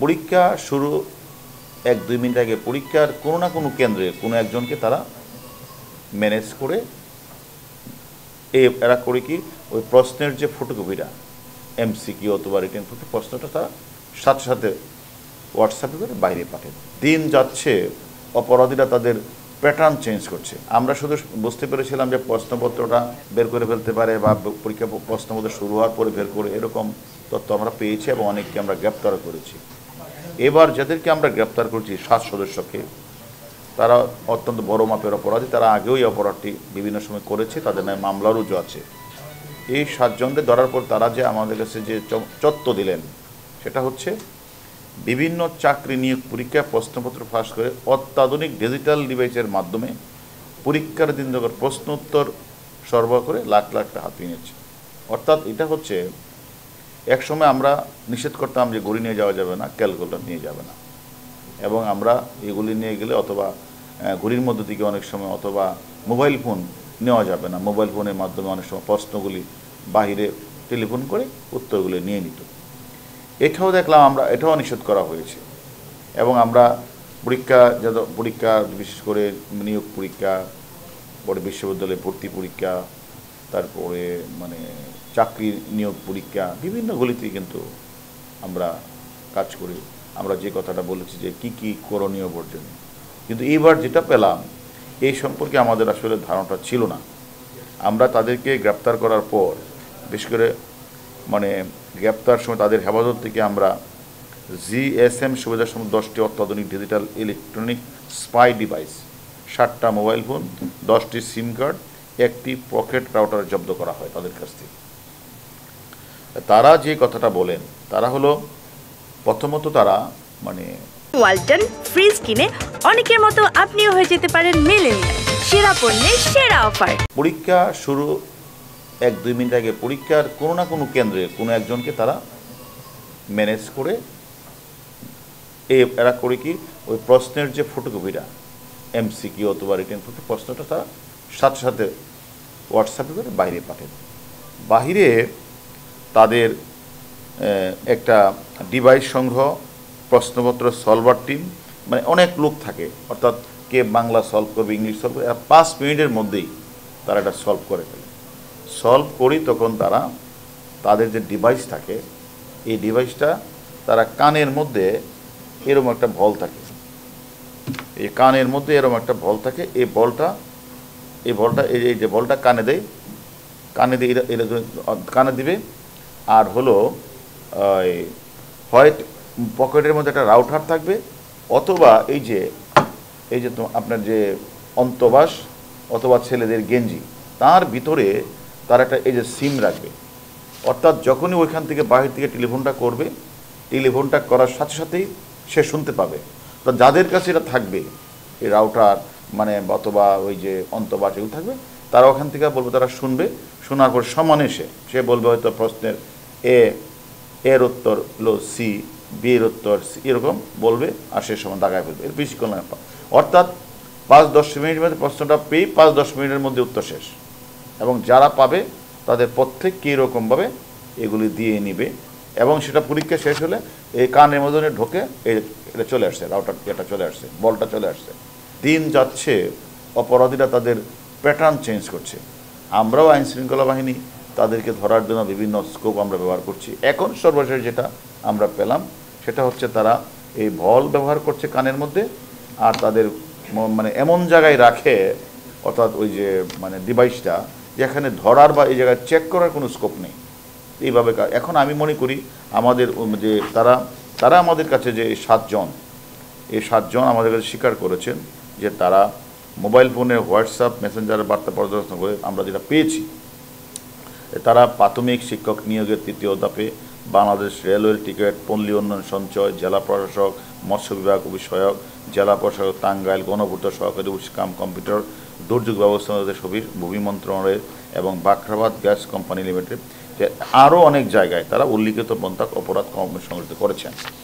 পরীক্ষা শুরু 1-2 মিনিট আগে পরীক্ষার কোনো না কোনো কেন্দ্রে কোনো একজনকে তারা ম্যানেজ করে এরা করে কি ওই প্রশ্নের যে ফটোকপিটা এমসিকিউ অথবা রিটেন প্রশ্নটা তারা সাথে সাথে হোয়াটসঅ্যাপে করে বাইরে পাঠায়। দিন যাচ্ছে, অপরাধীরা তাদের প্যাটার্ন চেঞ্জ করছে। আমরা শুধু বুঝতে পেরেছিলাম যে প্রশ্নপত্রটা বের করে ফেলতে পারে বা পরীক্ষা প্রশ্নপত্র শুরু হওয়ার পরে বের করে, এরকম তথ্য আমরা পেয়েছি এবং অনেককে আমরা গ্রেপ্তার করেছি। এবার যাদেরকে আমরা গ্রেপ্তার করেছি 7 সদস্যকে, তারা অত্যন্ত বড় মাপের অপরাধী। তারা আগেও এই অপরাধটি বিভিন্ন সময় করেছে, তাদের নামে মামলা রুজু আছে। এই 7 জনকে ধরার পর তারা যে আমাদের কাছে যে তথ্য দিলেন সেটা হচ্ছে বিভিন্ন চাকরি নিয়োগ পরীক্ষা প্রশ্নপত্র ফাঁস করে অত্যাধুনিক ডিজিটাল ডিভাইসের মাধ্যমে পরীক্ষার দিন যখন প্রশ্ন উত্তর সরবরাহ করে লাখ লাখ টাকা হাতিয়ে নিচ্ছে। অর্থাৎ এটা হচ্ছে, একসময় আমরা নিষেধ করতাম যে ঘড়ি নিয়ে যাওয়া যাবে না, ক্যালকুলেটর নিয়ে যাবে না, এবং আমরা এগুলি নিয়ে গেলে অথবা ঘড়ির মধ্য থেকে অনেক সময় অথবা মোবাইল ফোন নেওয়া যাবে না, মোবাইল ফোনের মাধ্যমে অনেক সময় প্রশ্নগুলি বাহিরে টেলিফোন করে উত্তরগুলি নিয়ে নিত। এটাও দেখলাম আমরা, এটাও নিষেধ করা হয়েছে। এবং আমরা পরীক্ষা বিশেষ করে নিয়োগ পরীক্ষা, পরে বিশ্ববিদ্যালয়ে ভর্তি পরীক্ষা, তারপরে চাকরি নিয়োগ পরীক্ষা, বিভিন্নগুলিতেই কিন্তু আমরা কাজ করি। আমরা যে কথাটা বলেছি যে কি কি করণীয় বর্জনীয়, কিন্তু এইবার যেটা পেলাম এই সম্পর্কে আমাদের আসলে ধারণাটা ছিল না। আমরা তাদেরকে গ্রেপ্তার করার পর, বিশেষ করে গ্রেপ্তার সময় তাদের হেফাজত থেকে আমরা জিএসএম সুবিধার সময় 10টি অত্যাধুনিক ডিজিটাল ইলেকট্রনিক স্পাই ডিভাইস, 7টা মোবাইল ফোন, 10টি সিম কার্ড, 1টি পকেট রাউটার জব্দ করা হয় তাদের কাছ থেকে। তারা যে কথাটা বলেন তারা হলো, প্রথমত তারা ওয়ালটন ফ্রিজ কিনে অনেকের মতো আপনিও হয়ে যেতে পারেন মিলেনিয়াল। সেরা পণ্যের সেরা অফার। পরীক্ষা শুরু 1-2 মিনিট আগে পরীক্ষার কোনো না কোনো কেন্দ্রে কোনো একজনকে তারা ম্যানেজ করে এরা করে কি ওই প্রশ্নের যে ফটোকপিটা এমসিকিউ অথবা রিটেন প্রশ্নটা তারা সাথে সাথে হোয়াটসঅ্যাপে করে বাইরে পাঠায়। বাহিরে তাদের একটা ডিভাইস সংগ্রহ, প্রশ্নপত্র সলভার টিম, অনেক লোক থাকে। অর্থাৎ কে বাংলা সলভ করবে, ইংলিশ সলভ করবে, 5 মিনিটের মধ্যেই তারা এটা সলভ করে ফেলে। সলভ করি তখন তারা তাদের যে ডিভাইস থাকে, এই ডিভাইসটা তারা কানের মধ্যে এরকম একটা বল থাকে, এই কানের মধ্যে এরকম একটা বল থাকে। এই বলটা এই যে বলটা কানে দেয়, কানে দিবে। আর হলো হয় পকেটের মধ্যে একটা রাউটার থাকবে, অথবা এই যে আপনার যে অন্তবাস অথবা ছেলেদের গেঞ্জি, তার ভিতরে তার একটা এই যে সিম রাখবে। অর্থাৎ যখনই ওইখান থেকে বাহির থেকে টেলিফোনটা করবে, টেলিফোনটা করার সাথে সাথেই সে শুনতে পাবে। তো যাদের কাছে এটা থাকবে, এই রাউটার অথবা ওই যে অন্তবাস এগুলো থাকবে, তারা ওখান থেকে বলবে, তারা শুনবে। শোনার পর সমানে সে বলবে হয়তো প্রশ্নের এর উত্তর হলো সি, বি এর উত্তর সি, এরকম বলবে, আর সে সময় দাগায় ফেলবে। এর বেশি কোনো না। অর্থাৎ 5-10 মিনিটের মধ্যে প্রশ্নটা পেয়ে 5-10 মিনিটের মধ্যে উত্তর শেষ। এবং যারা পাবে তাদের প্রত্যেক কীরকমভাবে এগুলি দিয়ে নিবে, এবং সেটা পরীক্ষা শেষ হলে এই কানের মধ্যে ঢোকে এটা চলে আসছে, রাউটার এটা চলে আসছে, বলটা চলে আসছে। দিন যাচ্ছে, অপরাধীরা তাদের প্যাটার্ন চেঞ্জ করছে। আমরাও আইনশৃঙ্খলা বাহিনী তাদেরকে ধরার জন্য বিভিন্ন স্কোপ আমরা ব্যবহার করছি। এখন সর্বশেষ যেটা আমরা পেলাম সেটা হচ্ছে তারা এই বল ব্যবহার করছে কানের মধ্যে, আর তাদের এমন জায়গায় রাখে, অর্থাৎ ওই যে ডিভাইসটা যেখানে ধরার বা এই জায়গায় চেক করার কোনো স্কোপ নেই। এইভাবে এখন আমি মনে করি আমাদের যে তারা আমাদের কাছে যে এই 7 জন আমাদের কাছে স্বীকার করেছেন যে তারা মোবাইল ফোনে হোয়াটসঅ্যাপ মেসেঞ্জারের বার্তা পর্যবেক্ষণ করে আমরা যেটা পেয়েছি, তারা প্রাথমিক শিক্ষক নিয়োগের 3য় ধাপে বাংলাদেশ রেলওয়ের টিকিট, পল্লী উন্নয়ন সঞ্চয়, জেলা প্রশাসক, মৎস্য বিভাগ অফিসসহায়ক, জেলা প্রশাসক টাঙ্গাইল, গণপূর্ত সহকারী অফিস কম্পিউটার, দুর্যোগ ব্যবস্থাপনা সবির, ভূমি মন্ত্রণালয়ের এবং বাখরাবাদ গ্যাস কোম্পানি লিমিটেড, আরও অনেক জায়গায় তারা উল্লিখিত পন্থা অপরাধ সংঘটিত করেছেন।